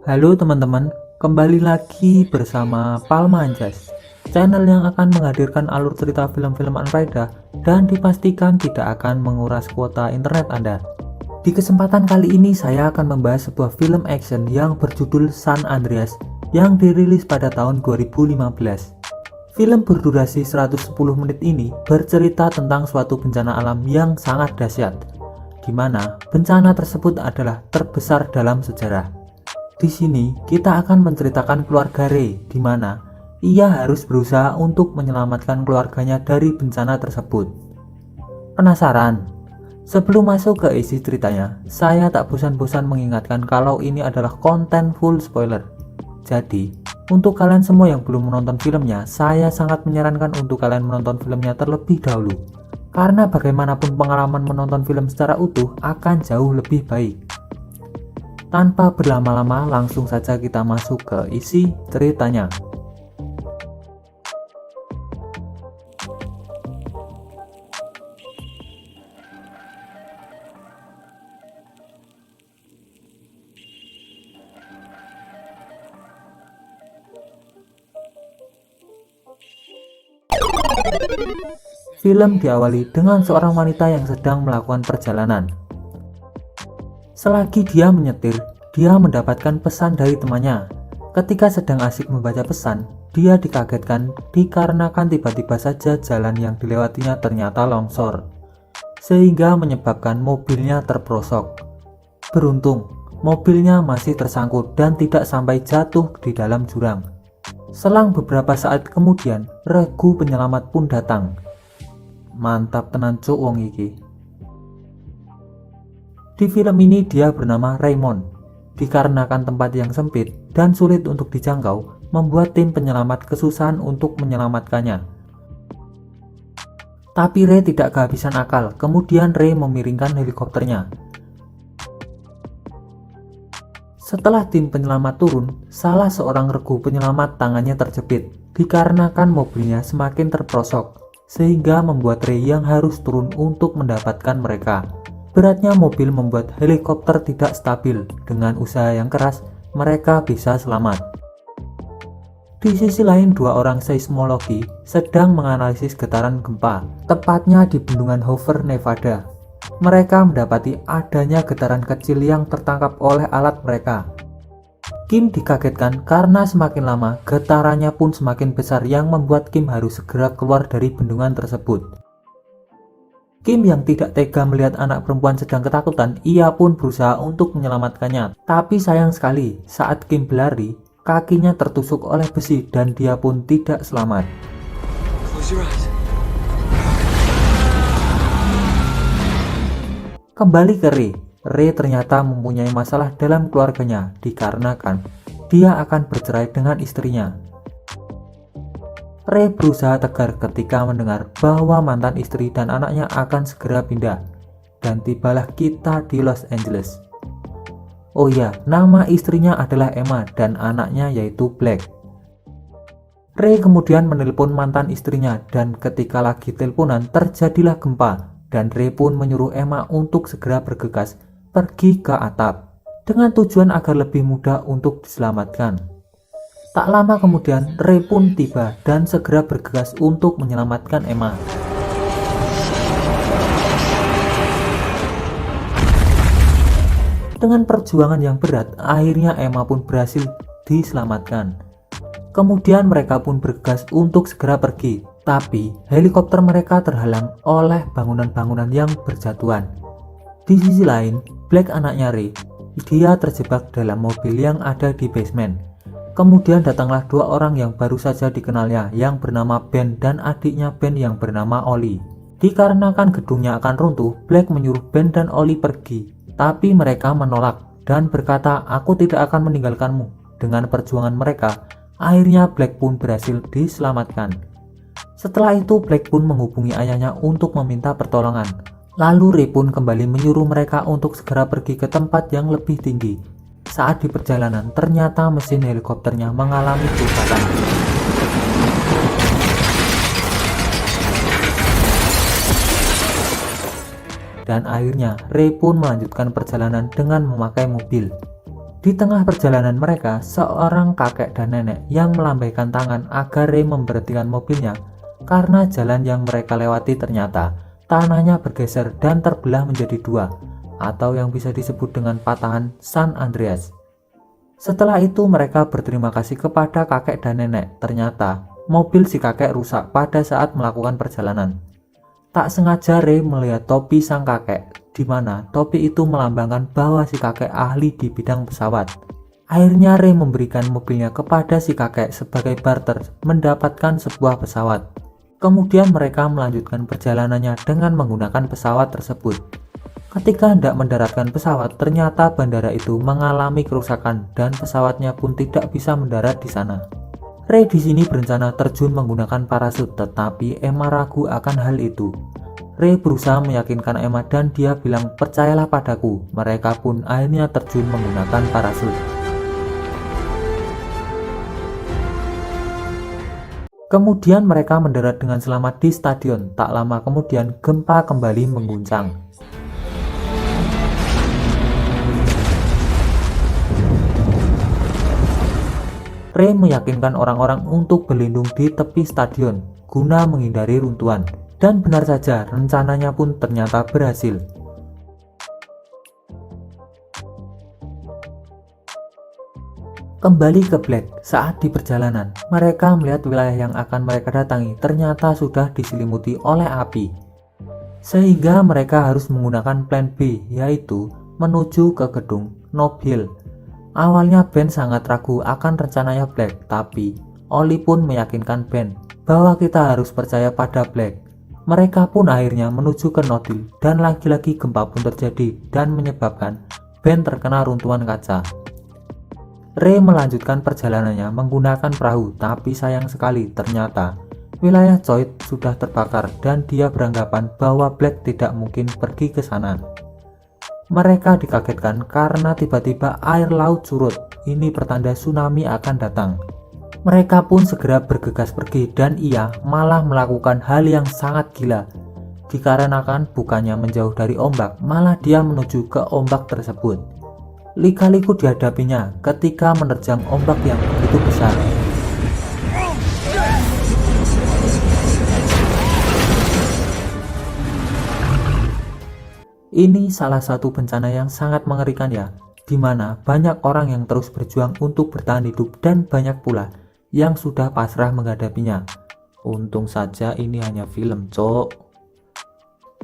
Halo teman-teman, kembali lagi bersama Palma Anjas, channel yang akan menghadirkan alur cerita film-film unfaedah dan dipastikan tidak akan menguras kuota internet Anda. Di kesempatan kali ini saya akan membahas sebuah film action yang berjudul San Andreas yang dirilis pada tahun 2015. Film berdurasi 110 menit ini bercerita tentang suatu bencana alam yang sangat dahsyat, di mana bencana tersebut adalah terbesar dalam sejarah. Di sini kita akan menceritakan keluarga Ray, di mana ia harus berusaha untuk menyelamatkan keluarganya dari bencana tersebut. Penasaran? Sebelum masuk ke isi ceritanya, saya tak bosan-bosan mengingatkan kalau ini adalah konten full spoiler. Jadi, untuk kalian semua yang belum menonton filmnya, saya sangat menyarankan untuk kalian menonton filmnya terlebih dahulu. Karena bagaimanapun pengalaman menonton film secara utuh akan jauh lebih baik. Tanpa berlama-lama, langsung saja kita masuk ke isi ceritanya. Film diawali dengan seorang wanita yang sedang melakukan perjalanan. Selagi dia menyetir, dia mendapatkan pesan dari temannya. Ketika sedang asik membaca pesan, dia dikagetkan dikarenakan tiba-tiba saja jalan yang dilewatinya ternyata longsor, sehingga menyebabkan mobilnya terperosok. Beruntung, mobilnya masih tersangkut dan tidak sampai jatuh di dalam jurang. Selang beberapa saat kemudian, regu penyelamat pun datang. Mantap tenan cuk wong iki. Di film ini dia bernama Raymond. Dikarenakan tempat yang sempit dan sulit untuk dijangkau, membuat tim penyelamat kesusahan untuk menyelamatkannya. Tapi Ray tidak kehabisan akal, kemudian Ray memiringkan helikopternya. Setelah tim penyelamat turun, salah seorang regu penyelamat tangannya terjepit, dikarenakan mobilnya semakin terperosok, sehingga membuat Ray yang harus turun untuk mendapatkan mereka. Beratnya mobil membuat helikopter tidak stabil. Dengan usaha yang keras, mereka bisa selamat. Di sisi lain, dua orang seismologi sedang menganalisis getaran gempa, tepatnya di bendungan Hoover, Nevada. Mereka mendapati adanya getaran kecil yang tertangkap oleh alat mereka. Kim dikagetkan karena semakin lama getarannya pun semakin besar yang membuat Kim harus segera keluar dari bendungan tersebut. Kim yang tidak tega melihat anak perempuan sedang ketakutan, ia pun berusaha untuk menyelamatkannya. Tapi sayang sekali, saat Kim berlari, kakinya tertusuk oleh besi dan dia pun tidak selamat. Kembali ke Ray. Ray ternyata mempunyai masalah dalam keluarganya, dikarenakan dia akan bercerai dengan istrinya. Ray berusaha tegar ketika mendengar bahwa mantan istri dan anaknya akan segera pindah. Dan tibalah kita di Los Angeles. Oh ya, nama istrinya adalah Emma dan anaknya yaitu Black. Ray kemudian menelpon mantan istrinya dan ketika lagi teleponan terjadilah gempa. Dan Ray pun menyuruh Emma untuk segera bergegas pergi ke atap dengan tujuan agar lebih mudah untuk diselamatkan. Tak lama kemudian, Ray pun tiba dan segera bergegas untuk menyelamatkan Emma. Dengan perjuangan yang berat, akhirnya Emma pun berhasil diselamatkan. Kemudian mereka pun bergegas untuk segera pergi, tapi helikopter mereka terhalang oleh bangunan-bangunan yang berjatuhan. Di sisi lain, Black anaknya Ray, dia terjebak dalam mobil yang ada di basement. Kemudian datanglah dua orang yang baru saja dikenalnya yang bernama Ben dan adiknya Ben yang bernama Ollie. Dikarenakan gedungnya akan runtuh, Black menyuruh Ben dan Ollie pergi. Tapi mereka menolak dan berkata, "Aku tidak akan meninggalkanmu." Dengan perjuangan mereka, akhirnya Black pun berhasil diselamatkan. Setelah itu Black pun menghubungi ayahnya untuk meminta pertolongan. Lalu Ray pun kembali menyuruh mereka untuk segera pergi ke tempat yang lebih tinggi. Saat di perjalanan, ternyata mesin helikopternya mengalami kerusakan. Dan akhirnya Ray pun melanjutkan perjalanan dengan memakai mobil. Di tengah perjalanan mereka, seorang kakek dan nenek yang melambaikan tangan agar Ray memberhentikan mobilnya karena jalan yang mereka lewati ternyata tanahnya bergeser dan terbelah menjadi dua, atau yang bisa disebut dengan patahan San Andreas. Setelah itu mereka berterima kasih kepada kakek dan nenek. Ternyata mobil si kakek rusak pada saat melakukan perjalanan. Tak sengaja Ray melihat topi sang kakek, di mana topi itu melambangkan bahwa si kakek ahli di bidang pesawat. Akhirnya Ray memberikan mobilnya kepada si kakek sebagai barter mendapatkan sebuah pesawat. Kemudian mereka melanjutkan perjalanannya dengan menggunakan pesawat tersebut. Ketika hendak mendaratkan pesawat, ternyata bandara itu mengalami kerusakan dan pesawatnya pun tidak bisa mendarat di sana. Ray di sini berencana terjun menggunakan parasut, tetapi Emma ragu akan hal itu. Ray berusaha meyakinkan Emma dan dia bilang, "Percayalah padaku." Mereka pun akhirnya terjun menggunakan parasut. Kemudian mereka mendarat dengan selamat di stadion. Tak lama kemudian gempa kembali mengguncang. Ray meyakinkan orang-orang untuk berlindung di tepi stadion guna menghindari runtuhan, dan benar saja rencananya pun ternyata berhasil. Kembali ke Black, saat di perjalanan mereka melihat wilayah yang akan mereka datangi ternyata sudah diselimuti oleh api, sehingga mereka harus menggunakan plan B, yaitu menuju ke gedung Noble. Awalnya Ben sangat ragu akan rencananya Black, tapi Ollie pun meyakinkan Ben bahwa kita harus percaya pada Black. Mereka pun akhirnya menuju ke Noble dan lagi-lagi gempa pun terjadi dan menyebabkan Ben terkena runtuhan kaca. Ray melanjutkan perjalanannya menggunakan perahu, tapi sayang sekali ternyata wilayah Choid sudah terbakar dan dia beranggapan bahwa Black tidak mungkin pergi ke sana. Mereka dikagetkan karena tiba-tiba air laut surut. Ini pertanda tsunami akan datang. Mereka pun segera bergegas pergi dan ia malah melakukan hal yang sangat gila. Dikarenakan bukannya menjauh dari ombak, malah dia menuju ke ombak tersebut. Lika-liku dihadapinya ketika menerjang ombak yang begitu besar. Ini salah satu bencana yang sangat mengerikan ya, di mana banyak orang yang terus berjuang untuk bertahan hidup dan banyak pula yang sudah pasrah menghadapinya. Untung saja ini hanya film, cok.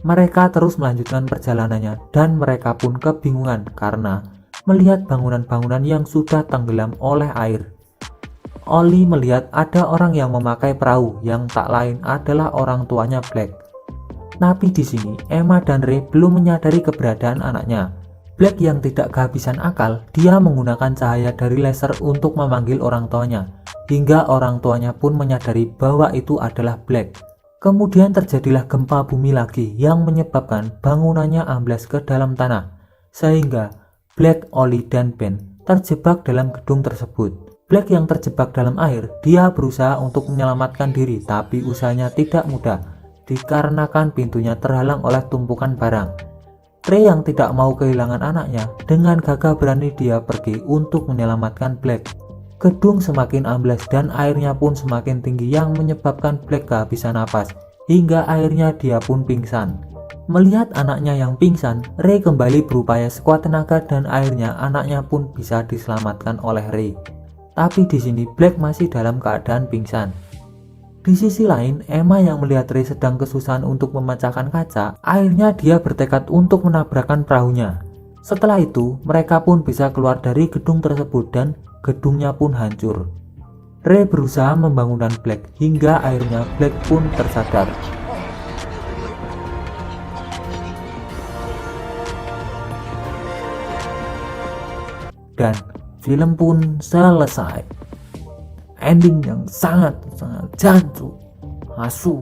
Mereka terus melanjutkan perjalanannya dan mereka pun kebingungan karena melihat bangunan-bangunan yang sudah tenggelam oleh air. Ollie melihat ada orang yang memakai perahu yang tak lain adalah orang tuanya Black. Tapi di sini Emma dan Ray belum menyadari keberadaan anaknya. Black yang tidak kehabisan akal, dia menggunakan cahaya dari laser untuk memanggil orang tuanya, hingga orang tuanya pun menyadari bahwa itu adalah Black. Kemudian terjadilah gempa bumi lagi yang menyebabkan bangunannya amblas ke dalam tanah, sehingga Black, Ollie, dan Ben terjebak dalam gedung tersebut. Black yang terjebak dalam air, dia berusaha untuk menyelamatkan diri, tapi usahanya tidak mudah dikarenakan pintunya terhalang oleh tumpukan barang. Ray yang tidak mau kehilangan anaknya, dengan gagah berani dia pergi untuk menyelamatkan Black. Gedung semakin amblas dan airnya pun semakin tinggi yang menyebabkan Black kehabisan napas, hingga akhirnya dia pun pingsan. Melihat anaknya yang pingsan, Ray kembali berupaya sekuat tenaga dan akhirnya anaknya pun bisa diselamatkan oleh Ray. Tapi di sini Black masih dalam keadaan pingsan. Di sisi lain, Emma yang melihat Ray sedang kesusahan untuk memecahkan kaca, akhirnya dia bertekad untuk menabrakkan perahunya. Setelah itu, mereka pun bisa keluar dari gedung tersebut dan gedungnya pun hancur. Ray berusaha membangunkan Black hingga akhirnya Black pun tersadar. Dan film pun selesai. Ending yang sangat jancuk, asu.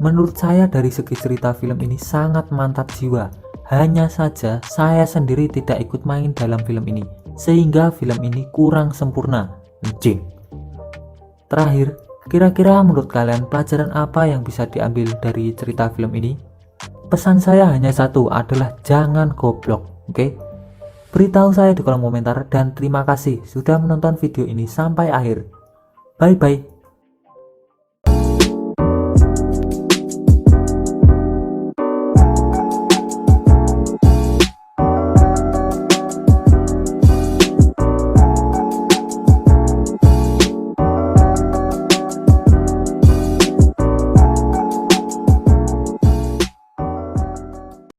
Menurut saya dari segi cerita film ini sangat mantap jiwa. Hanya saja saya sendiri tidak ikut main dalam film ini, sehingga film ini kurang sempurna. Anjing. Terakhir, kira-kira menurut kalian pelajaran apa yang bisa diambil dari cerita film ini? Pesan saya hanya satu, adalah jangan goblok, oke? Beritahu saya di kolom komentar dan terima kasih sudah menonton video ini sampai akhir. Bye bye.